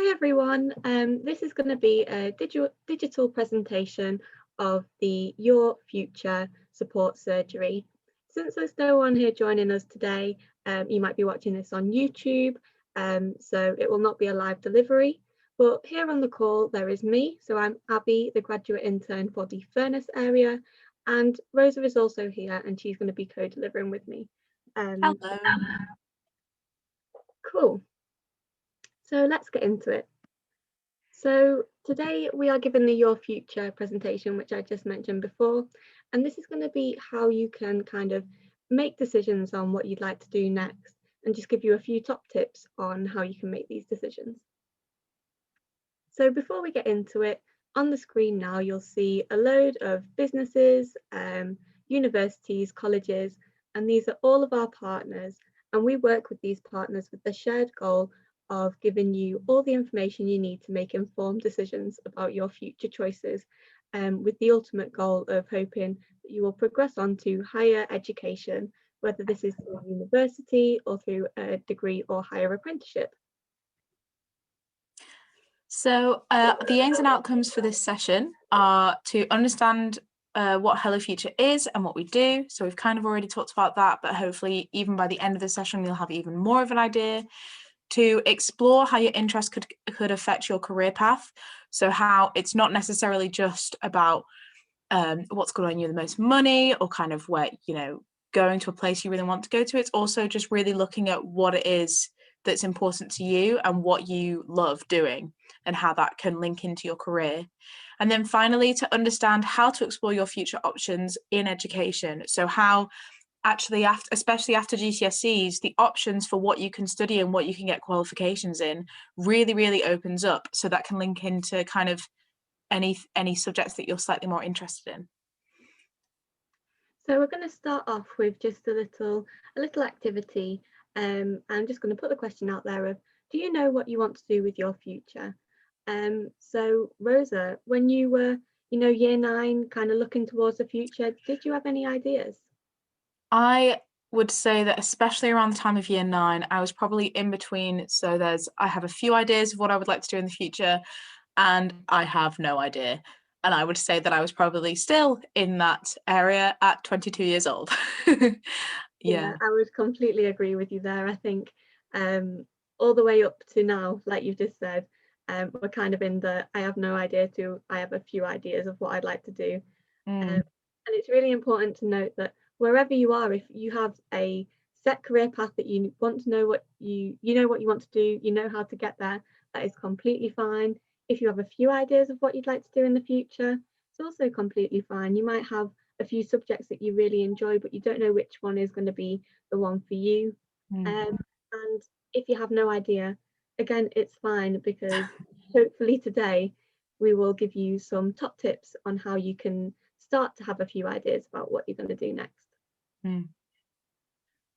Hi everyone, this is going to be a digital presentation of the Your Future support surgery. Since there's no one here joining us today, you might be watching this on YouTube, so it will not be a live delivery. But here on the call there is me, so I'm Abby, the graduate intern for the Furness area, and Rosa is also here and she's going to be co-delivering with me. Hello. Cool. So let's get into it. So today we are given the Your Future presentation, which I just mentioned before, and this is going to be how you can kind of make decisions on what you'd like to do next and just give you a few top tips on how you can make these decisions. So before we get into it, on the screen now you'll see a load of businesses, universities, colleges, and these are all of our partners, and we work with these partners with the shared goal of giving you all the information you need to make informed decisions about your future choices, with the ultimate goal of hoping that you will progress on to higher education, whether this is through university or through a degree or higher apprenticeship. So the aims and outcomes for this session are to understand what Hello Future is and what we do. So we've kind of already talked about that, but hopefully even by the end of the session, you'll have even more of an idea. To explore how your interest could affect your career path. So how it's not necessarily just about what's going to earn you the most money or kind of where, going to a place you really want to go to. It's also just really looking at what it is that's important to you and what you love doing and how that can link into your career. And then finally, to understand how to explore your future options in education. So how actually, especially after GCSEs, the options for what you can study and what you can get qualifications in really opens up. So that can link into kind of any subjects that you're slightly more interested in. So we're going to start off with just a little activity. I'm just going to put the question out there of, do you know what you want to do with your future? So Rosa, when you were, year 9, kind of looking towards the future, did you have any ideas? I would say that especially around the time of year 9, I was probably in between. So I have a few ideas of what I would like to do in the future, and I have no idea. And I would say that I was probably still in that area at 22 years old. Yeah, I would completely agree with you there. I think all the way up to now, like you've just said, we're kind of in the I have no idea to I have a few ideas of what I'd like to do. And it's really important to note that wherever you are, if you have a set career path that you want to know what you know what you want to do, you know how to get there, that is completely fine. If you have a few ideas of what you'd like to do in the future, it's also completely fine. You might have a few subjects that you really enjoy, but you don't know which one is going to be the one for you. And if you have no idea, again, it's fine, because hopefully today we will give you some top tips on how you can start to have a few ideas about what you're going to do next.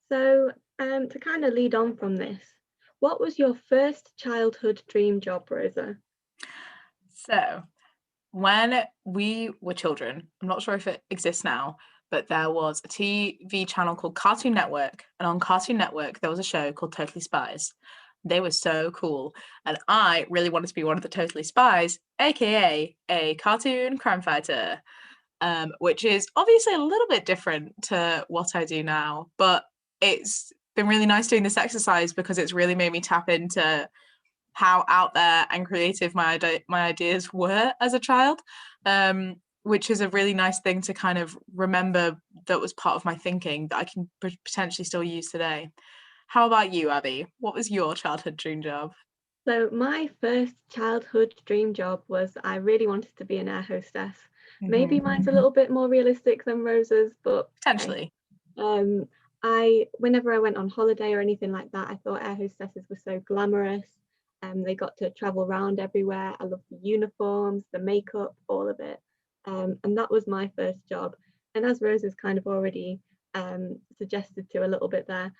So to kind of lead on from this, what was your first childhood dream job, Rosa? So when we were children, I'm not sure if it exists now, but there was a TV channel called Cartoon Network, and on Cartoon Network there was a show called Totally Spies. They were so cool, and I really wanted to be one of the Totally Spies, aka a cartoon crime fighter, which is obviously a little bit different to what I do now, but it's been really nice doing this exercise because it's really made me tap into how out there and creative my ideas were as a child, which is a really nice thing to kind of remember that was part of my thinking that I can potentially still use today. How about you, Abby? What was your childhood dream job? So my first childhood dream job was I really wanted to be an air hostess. Maybe mine's a little bit more realistic than Rosa's, but potentially. Whenever I went on holiday or anything like that, I thought air hostesses were so glamorous. They got to travel around everywhere. I loved the uniforms, the makeup, all of it. And that was my first job. And as Rosa's kind of already suggested to a little bit there,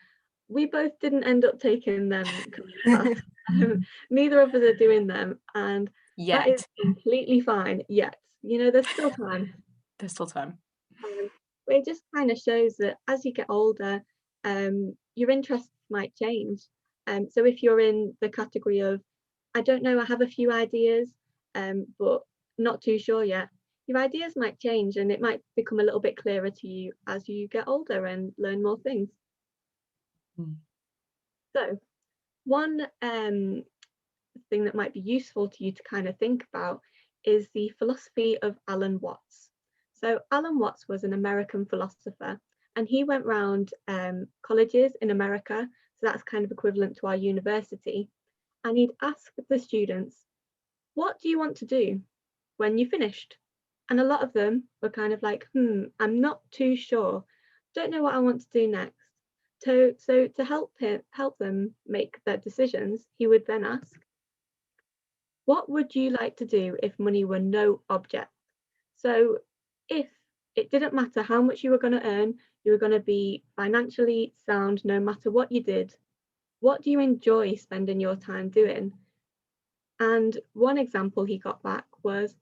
we both didn't end up taking them. Neither of us are doing them, and that is completely fine yet. There's still time. There's still time. But it just kind of shows that as you get older, your interests might change. So if you're in the category of I don't know, I have a few ideas, but not too sure yet. Your ideas might change and it might become a little bit clearer to you as you get older and learn more things. Mm. So one thing that might be useful to you to kind of think about is the philosophy of Alan Watts. So Alan Watts was an American philosopher, and he went round colleges in America, so that's kind of equivalent to our university, and he'd ask the students, what do you want to do when you finished? And a lot of them were kind of like, I'm not too sure, don't know what I want to do next. So to help them make their decisions, he would then ask, what would you like to do if money were no object? So if it didn't matter how much you were going to earn, you were going to be financially sound no matter what you did, what do you enjoy spending your time doing? And one example he got back was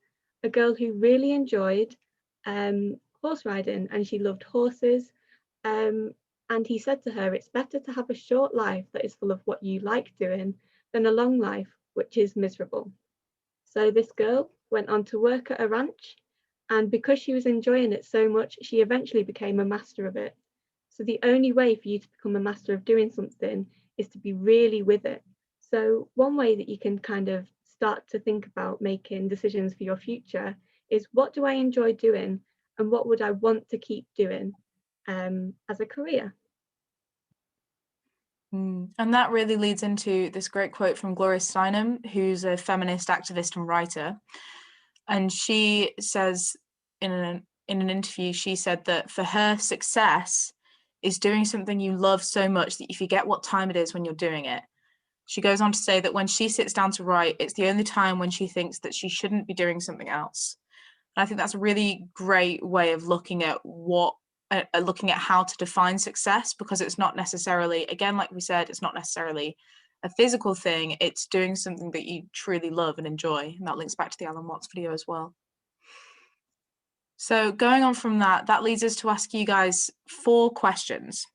a girl who really enjoyed horse riding and she loved horses. And he said to her, it's better to have a short life that is full of what you like doing than a long life which is miserable. So this girl went on to work at a ranch, and because she was enjoying it so much, she eventually became a master of it. So the only way for you to become a master of doing something is to be really with it. So one way that you can kind of start to think about making decisions for your future is, what do I enjoy doing and what would I want to keep doing as a career? And that really leads into this great quote from Gloria Steinem, who's a feminist activist and writer. And she says in an interview, she said that for her, success is doing something you love so much that you forget what time it is when you're doing it. She goes on to say that when she sits down to write, it's the only time when she thinks that she shouldn't be doing something else. And I think that's a really great way of looking at how to define success, because it's not necessarily, again, like we said, it's not necessarily a physical thing, it's doing something that you truly love and enjoy. And that links back to the Alan Watts video as well. So going on from that, that leads us to ask you guys 4 questions.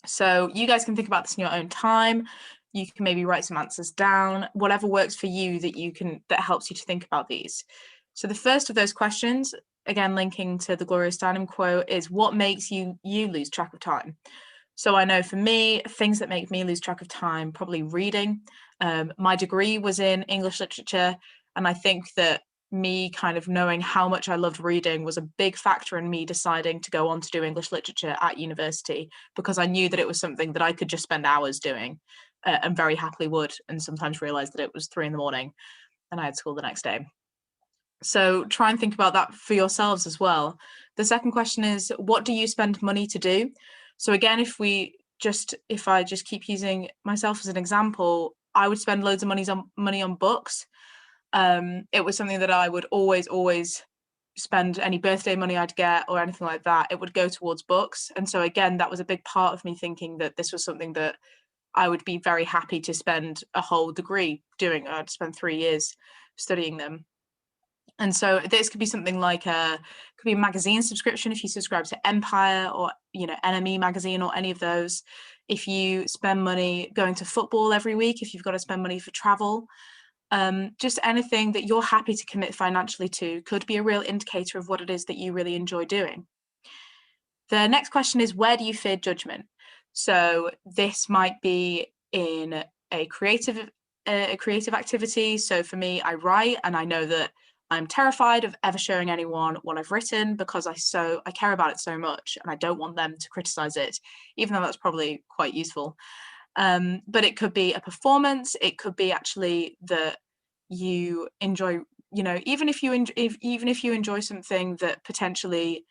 So you guys can think about this in your own time. You can maybe write some answers down, whatever works for you that helps you to think about these. So the first of those questions, again, linking to the Gloria Steinem quote, is what makes you lose track of time? So I know for me, things that make me lose track of time, probably reading. My degree was in English literature, and I think that me kind of knowing how much I loved reading was a big factor in me deciding to go on to do English literature at university, because I knew that it was something that I could just spend hours doing and very happily would, and sometimes realize that it was 3 a.m. and I had school the next day. So try and think about that for yourselves as well. The second question is, what do you spend money to do? So again, if I just keep using myself as an example, I would spend loads of money on books. It was something that I would always spend any birthday money I'd get or anything like that. It would go towards books. And so again, that was a big part of me thinking that this was something that I would be very happy to spend a whole degree doing. I'd spend 3 years studying them. And so this could be something like could be a magazine subscription if you subscribe to Empire or Enemy magazine or any of those. If you spend money going to football every week, if you've got to spend money for travel, just anything that you're happy to commit financially to could be a real indicator of what it is that you really enjoy doing. The next question is, where do you fear judgment? So this might be in a creative activity. So for me, I write, and I know that I'm terrified of ever showing anyone what I've written because I care about it so much, and I don't want them to criticize it, even though that's probably quite useful. But it could be a performance. It could be actually that you enjoy, even if you enjoy something that potentially,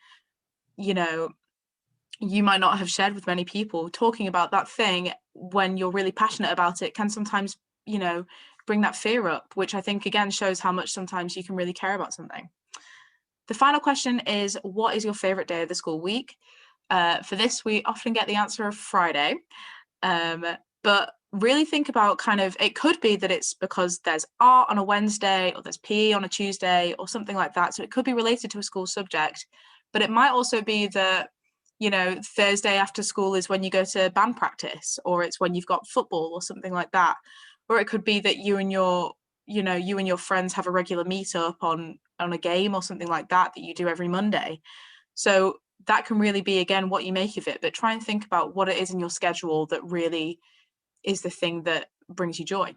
you might not have shared with many people, talking about that thing when you're really passionate about it can sometimes, bring that fear up, which I think again shows how much sometimes you can really care about something. The final question is, what is your favorite day of the school week? For this, we often get the answer of Friday, but really think about it could be that it's because there's art on a Wednesday or there's PE on a Tuesday or something like that. So it could be related to a school subject, but it might also be that, Thursday after school is when you go to band practice, or it's when you've got football or something like that. or it could be that you and your friends have a regular meetup on a game or something like that you do every Monday. So that can really be, again, what you make of it, but try and think about what it is in your schedule that really is the thing that brings you joy.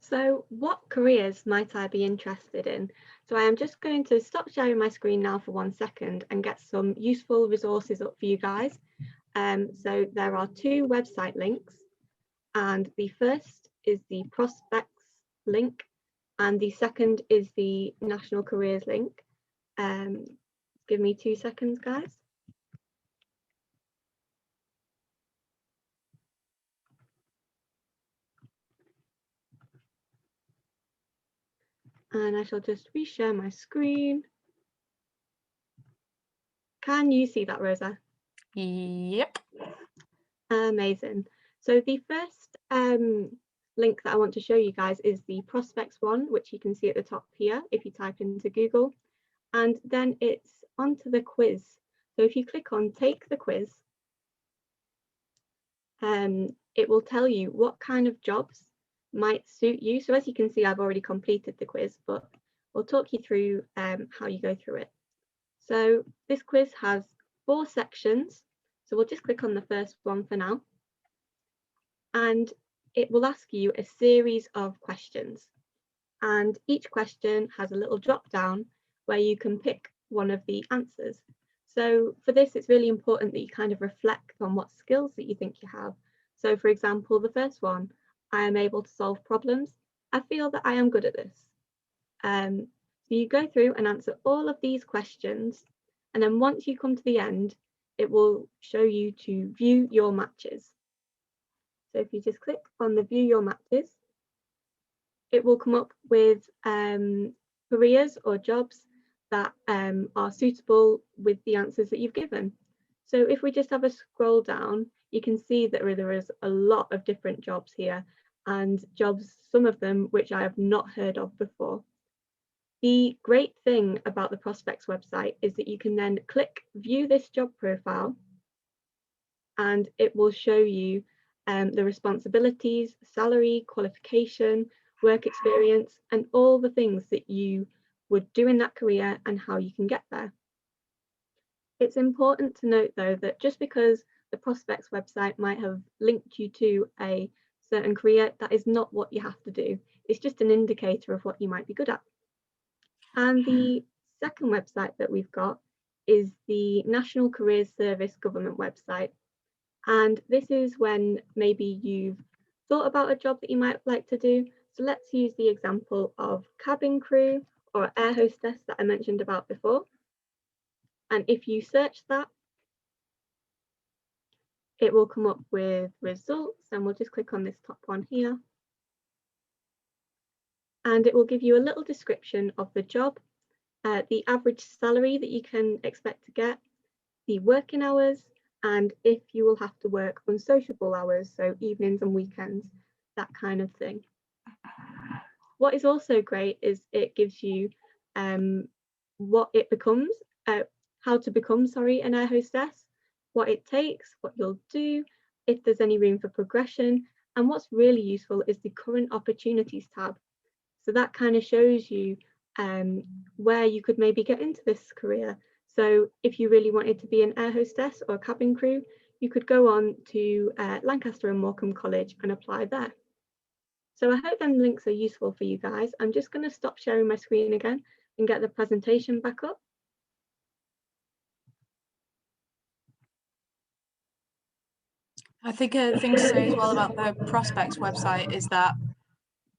So what careers might I be interested in? So I am just going to stop sharing my screen now for 1 second and get some useful resources up for you guys. So there are 2 website links, and the first is the prospects link and the second is the national careers link. Give me 2 seconds, guys. And I shall just reshare my screen. Can you see that, Rosa? Yep. Amazing. So the first link that I want to show you guys is the prospects one, which you can see at the top here if you type into Google, and then it's onto the quiz. So if you click on take the quiz, it will tell you what kind of jobs might suit you. So as you can see, I've already completed the quiz, but we'll talk you through how you go through it. So this quiz has 4 sections. So we'll just click on the first one for now. And it will ask you a series of questions. And each question has a little drop down where you can pick one of the answers. So for this, it's really important that you kind of reflect on what skills that you think you have. So for example, the first one, I am able to solve problems. I feel that I am good at this. So you go through and answer all of these questions. And then once you come to the end, it will show you to view your matches. So if you just click on the view your matches, it will come up with careers or jobs that are suitable with the answers that you've given. So if we just have a scroll down, you can see that there is a lot of different jobs here, and jobs, some of them which I have not heard of before. The great thing about the Prospects website is that you can then click view this job profile, and it will show you the responsibilities, salary, qualification, work experience, and all the things that you would do in that career and how you can get there. It's important to note, though, that just because the Prospects website might have linked you to a certain career, that is not what you have to do. It's just an indicator of what you might be good at. And the second website that we've got is the National Careers Service government website. And this is when maybe you've thought about a job that you might like to do. So let's use the example of cabin crew or air hostess that I mentioned about before. And if you search that, it will come up with results, and we'll just click on this top one here. And it will give you a little description of the job, the average salary that you can expect to get, the working hours, and if you will have to work unsociable hours, so evenings and weekends, that kind of thing. What is also great is it gives you what it becomes, how to become, an air hostess, what it takes, what you'll do, if there's any room for progression, and what's really useful is the current opportunities tab. So that kind of shows you where you could maybe get into this career. So if you really wanted to be an air hostess or cabin crew, you could go on to Lancaster and Morecambe College and apply there. So I hope them links are useful for you guys. I'm just going to stop sharing my screen again and get the presentation back up. I think a thing to say as well about the Prospects website is that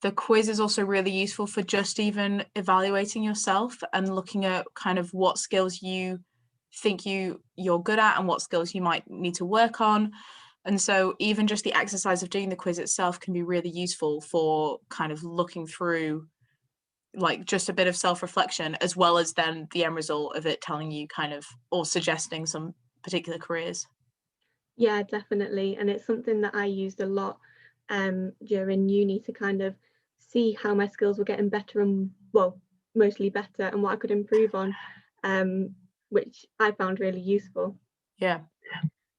the quiz is also really useful for just even evaluating yourself and looking at kind of what skills you think you're good at and what skills you might need to work on. And so even just the exercise of doing the quiz itself can be really useful for kind of looking through like just a bit of self-reflection, as well as then the end result of it telling you kind of or suggesting some particular careers. Yeah, definitely. And it's something that I used a lot during uni to kind of see how my skills were getting better and, well, mostly better, and what I could improve on, which I found really useful. Yeah.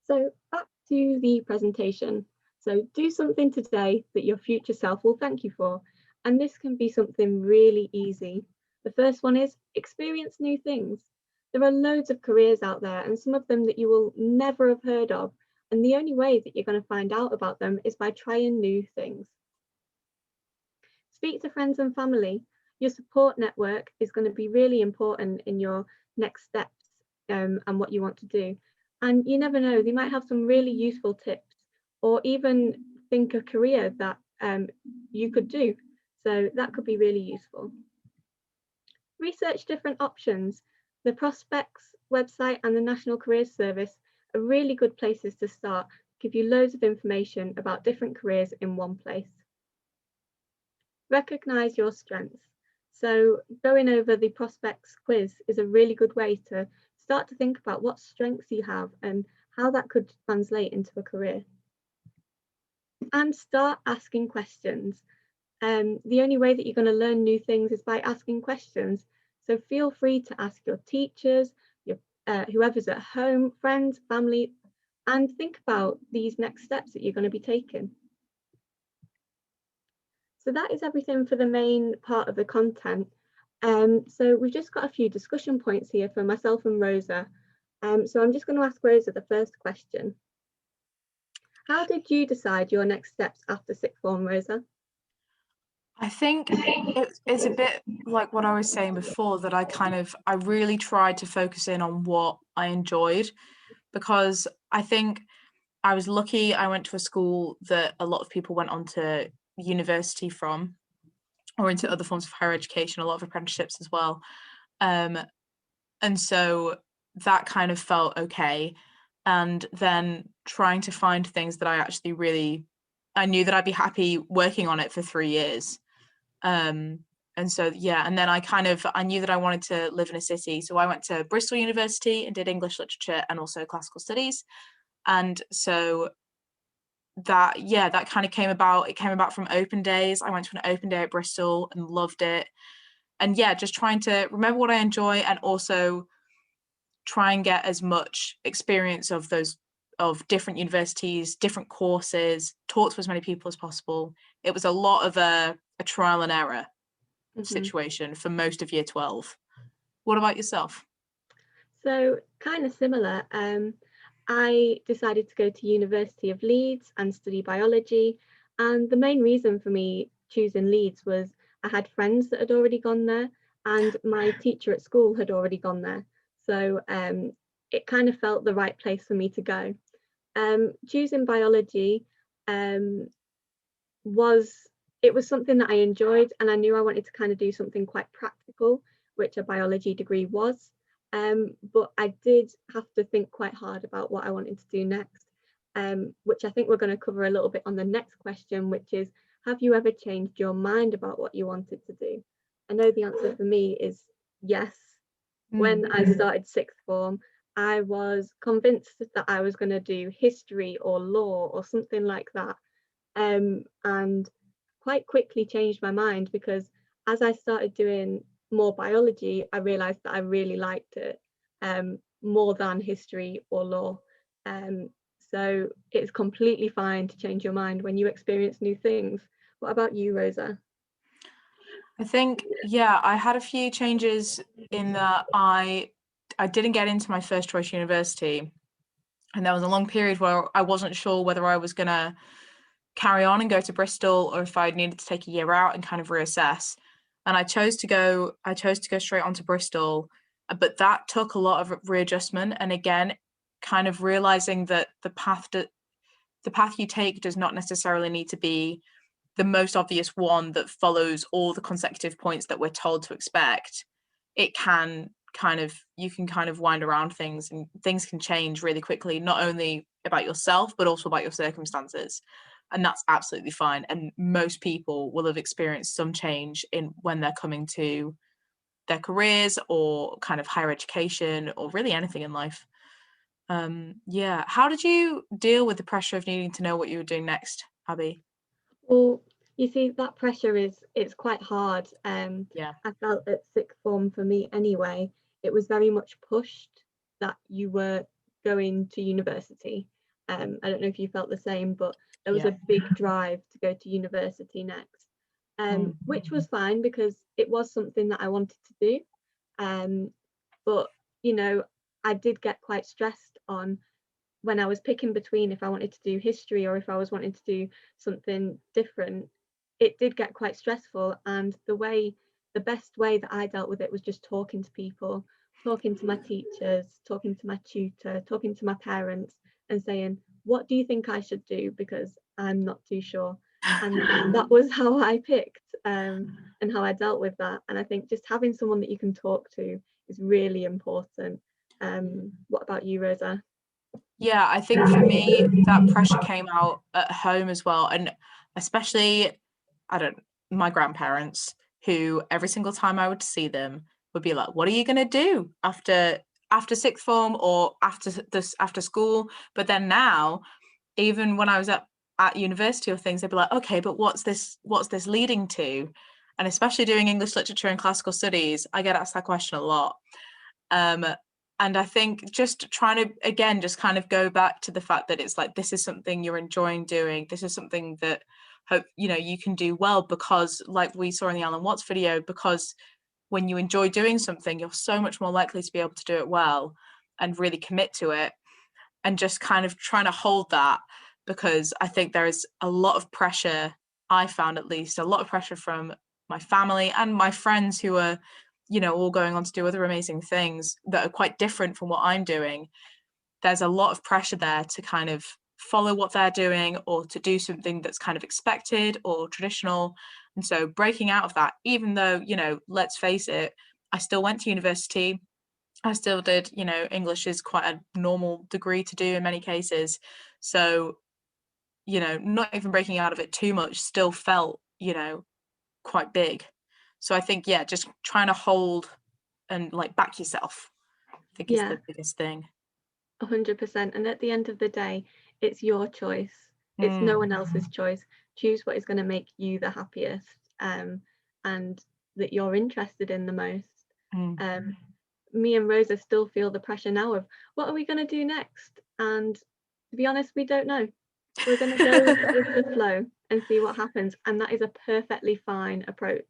So back to the presentation. So do something today that your future self will thank you for. And this can be something really easy. The first one is experience new things. There are loads of careers out there and some of them that you will never have heard of. And the only way that you're going to find out about them is by trying new things. Speak to friends and family. Your support network is going to be really important in your next steps and what you want to do. And you never know, they might have some really useful tips or even think a career that you could do. So that could be really useful. Research different options. The Prospects website and the National Careers Service are really good places to start, give you loads of information about different careers in one place. Recognise your strengths. So going over the Prospects quiz is a really good way to start to think about what strengths you have and how that could translate into a career. And start asking questions. The only way that you're going to learn new things is by asking questions. So feel free to ask your teachers, your whoever's at home, friends, family, and think about these next steps that you're going to be taking. So that is everything for the main part of the content. So we've just got a few discussion points here for myself and Rosa. So I'm just going to ask Rosa the first question. How did you decide your next steps after sixth form, Rosa? I think it's a bit like what I was saying before, that I really tried to focus in on what I enjoyed, because I think I was lucky I went to a school that a lot of people went on to university from, or into other forms of higher education, a lot of apprenticeships as well. And so that kind of felt okay. And then trying to find things that I actually I knew that I'd be happy working on it for 3 years. And so, yeah, and then I knew that I wanted to live in a city. So I went to Bristol University and did English literature and also classical studies. And so that kind of came about. It came about from open days. I went to an open day at Bristol and loved it. And yeah, just trying to remember what I enjoy and also try and get as much experience of different universities, different courses, talk to as many people as possible. It was a lot of a trial and error situation for most of year 12. What about yourself? So kind of similar. I decided to go to University of Leeds and study biology. And the main reason for me choosing Leeds was I had friends that had already gone there and my teacher at school had already gone there. So it kind of felt the right place for me to go. Choosing biology was something that I enjoyed, and I knew I wanted to kind of do something quite practical, which a biology degree was. But I did have to think quite hard about what I wanted to do next, which I think we're going to cover a little bit on the next question, which is, have you ever changed your mind about what you wanted to do? I know the answer for me is yes. When I started sixth form, I was convinced that I was going to do history or law or something like that. And quite quickly changed my mind, because as I started doing more biology, I realized that I really liked it more than history or law. So it's completely fine to change your mind when you experience new things. What about you, Rosa? I think, yeah, I had a few changes in that I didn't get into my first choice university. And there was a long period where I wasn't sure whether I was going to carry on and go to Bristol or if I needed to take a year out and kind of reassess. And I chose to go straight onto Bristol, but that took a lot of readjustment. And again, kind of realizing that the path you take does not necessarily need to be the most obvious one that follows all the consecutive points that we're told to expect. It can you can kind of wind around things, and things can change really quickly, not only about yourself, but also about your circumstances. And that's absolutely fine. And most people will have experienced some change in when they're coming to their careers or kind of higher education or really anything in life. Yeah. How did you deal with the pressure of needing to know what you were doing next, Abby? Well, you see, that pressure it's quite hard. Yeah. I felt at sixth form, for me anyway, it was very much pushed that you were going to university. I don't know if you felt the same, but there was a big drive to go to university next, which was fine because it was something that I wanted to do. But, you know, I did get quite stressed on when I was picking between if I wanted to do history or if I was wanting to do something different. It did get quite stressful, and the best way that I dealt with it was just talking to people, talking to my teachers, talking to my tutor, talking to my parents, and saying, what do you think I should do, because I'm not too sure. And that was how I picked, and how I dealt with that. And I think just having someone that you can talk to is really important. What about you, Rosa? Yeah, I think for me, that pressure came out at home as well. And especially, my grandparents, who every single time I would see them would be like, what are you going to do after sixth form or after school? But then now, even when I was at university or things, they'd be like, okay, but what's this leading to? And especially doing English literature and classical studies, I get asked that question a lot. And I think just trying to, again, just kind of go back to the fact that it's like, this is something you're enjoying doing. This is something that you can do well, because like we saw in the Alan Watts video, because when you enjoy doing something, you're so much more likely to be able to do it well and really commit to it. And just kind of trying to hold that, because I think there is a lot of pressure, I found at least, a lot of pressure from my family and my friends who are, all going on to do other amazing things that are quite different from what I'm doing. There's a lot of pressure there to kind of follow what they're doing or to do something that's kind of expected or traditional. And so breaking out of that, even though, let's face it, I still went to university. I still did, English is quite a normal degree to do in many cases. So, not even breaking out of it too much still felt, quite big. So I think, yeah, just trying to hold and like back yourself, I think is the biggest thing. 100%. And at the end of the day, it's your choice. It's no one else's choice. Choose what is going to make you the happiest, and that you're interested in the most. Me and Rosa still feel the pressure now of what are we going to do next? And to be honest, we don't know. We're going to go with the flow and see what happens. And that is a perfectly fine approach,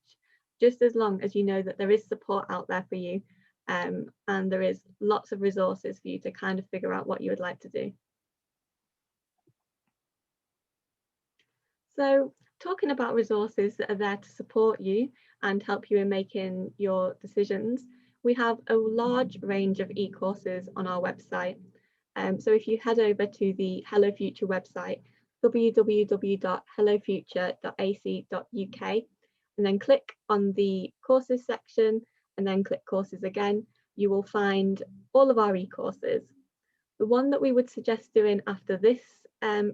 just as long as you know that there is support out there for you, and there is lots of resources for you to kind of figure out what you would like to do. So talking about resources that are there to support you and help you in making your decisions, we have a large range of e-courses on our website. So if you head over to the Hello Future website, www.hellofuture.ac.uk, and then click on the courses section and then click courses again, you will find all of our e-courses. The one that we would suggest doing after this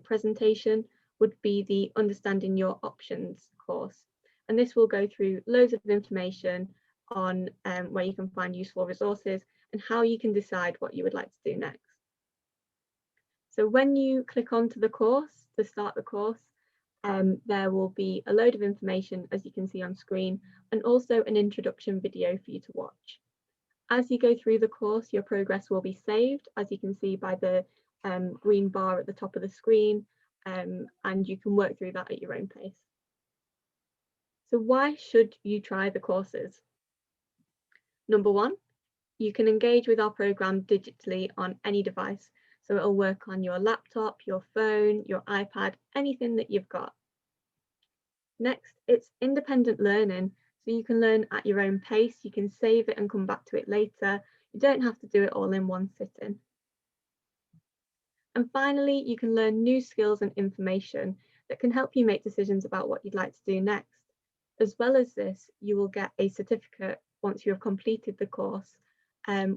presentation would be the Understanding Your Options course. And this will go through loads of information on where you can find useful resources and how you can decide what you would like to do next. So when you click onto the course to start the course, there will be a load of information, as you can see on screen, and also an introduction video for you to watch. As you go through the course, your progress will be saved, as you can see by the green bar at the top of the screen, and you can work through that at your own pace. So why should you try the courses? Number one, you can engage with our programme digitally on any device. So it'll work on your laptop, your phone, your iPad, anything that you've got. Next, it's independent learning. So you can learn at your own pace, you can save it and come back to it later. You don't have to do it all in one sitting. And finally, you can learn new skills and information that can help you make decisions about what you'd like to do next. As well as this, you will get a certificate once you have completed the course,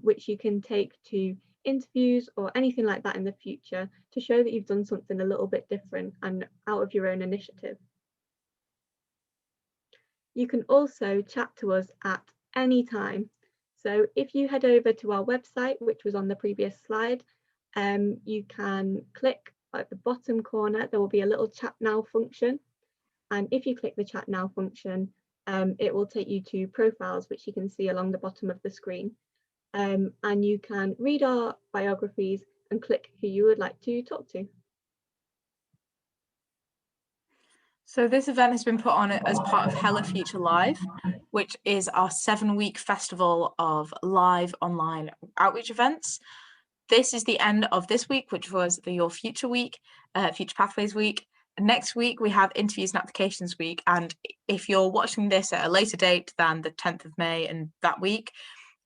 which you can take to interviews or anything like that in the future to show that you've done something a little bit different and out of your own initiative. You can also chat to us at any time. So if you head over to our website, which was on the previous slide, you can click at the bottom corner, there will be a little chat now function. And if you click the chat now function, it will take you to profiles, which you can see along the bottom of the screen. And you can read our biographies and click who you would like to talk to. So this event has been put on as part of Hello Future Live, which is our 7-week festival of live online outreach events. This is the end of this week, which was the Your Future Week, Future Pathways Week. Next week, we have Interviews and Applications Week. And if you're watching this at a later date than the 10th of May and that week,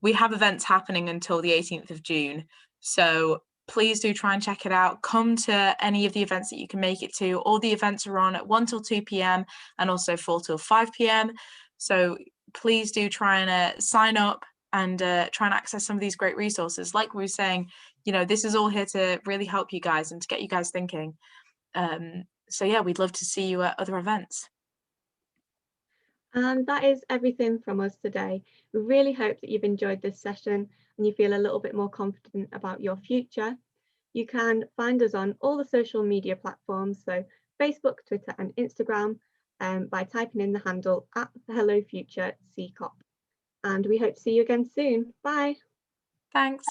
we have events happening until the 18th of June. So please do try and check it out. Come to any of the events that you can make it to. All the events are on at 1 till 2 p.m. and also 4 till 5 p.m. So please do try and sign up and try and access some of these great resources. Like we were saying, you know, this is all here to really help you guys and to get you guys thinking. So yeah, we'd love to see you at other events. And that is everything from us today. We really hope that you've enjoyed this session and you feel a little bit more confident about your future. You can find us on all the social media platforms, so Facebook, Twitter and Instagram, by typing in the handle @HelloFutureCCOP. And we hope to see you again soon. Bye. Thanks.